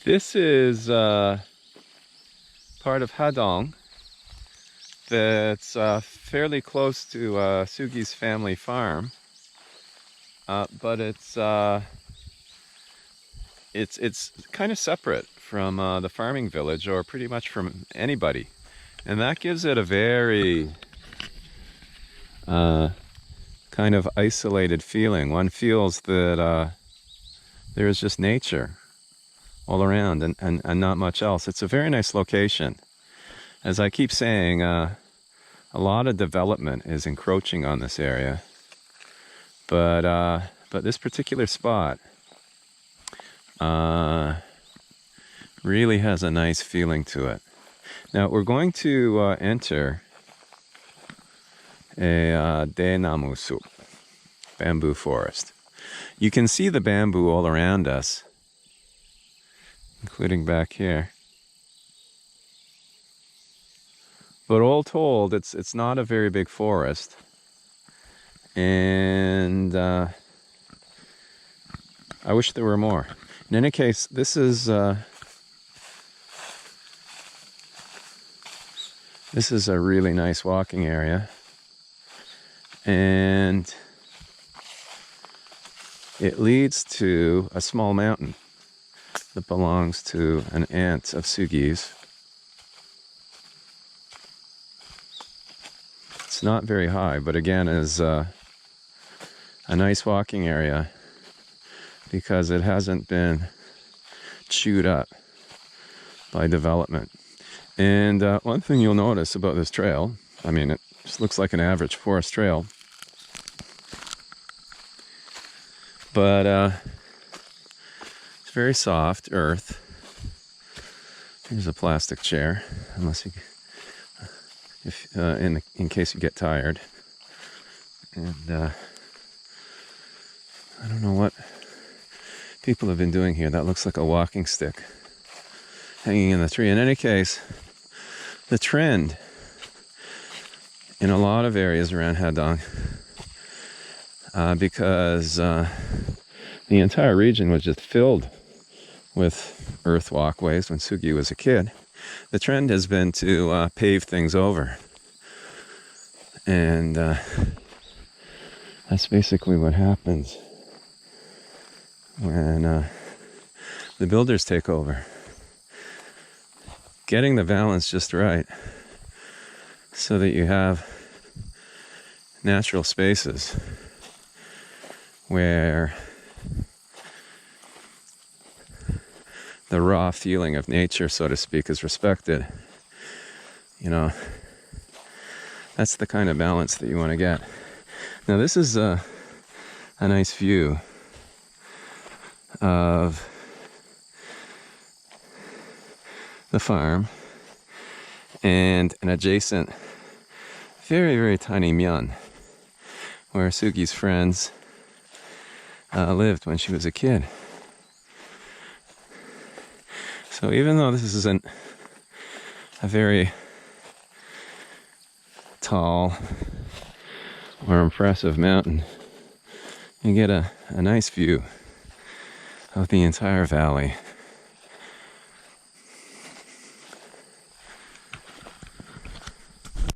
This is part of Hadong that's fairly close to Sugi's family farm, but it's kind of separate from the farming village, or pretty much from anybody, and that gives it a very kind of isolated feeling. One feels that there is just nature all around and not much else. It's a very nice location. As I keep saying, a lot of development is encroaching on this area, but this particular spot really has a nice feeling to it. Now we're going to enter a Daenamu soup, bamboo forest. You can see the bamboo all around us, including back here. But all told, it's not a very big forest, and I wish there were more. In any case, this is a really nice walking area, and it leads to a small mountain that belongs to an aunt of Sugi's. It's not very high, but again is a nice walking area because it hasn't been chewed up by development. And one thing you'll notice about this trail, I mean, it just looks like an average forest trail, but it's very soft earth. Here's a plastic chair, unless you, in case you get tired. And I don't know what people have been doing here. That looks like a walking stick hanging in the tree. In any case, the trend in a lot of areas around Hadong, because the entire region was just filled with earth walkways when Sugi was a kid, the trend has been to pave things over. And that's basically what happens when the builders take over. Getting the balance just right so that you have natural spaces where the raw feeling of nature, so to speak, is respected. You know, that's the kind of balance that you want to get. Now this is a nice view of the farm and an adjacent very, very tiny myeon where Sugi's friends lived when she was a kid. So even though this isn't a very tall or impressive mountain, you get a nice view of the entire valley.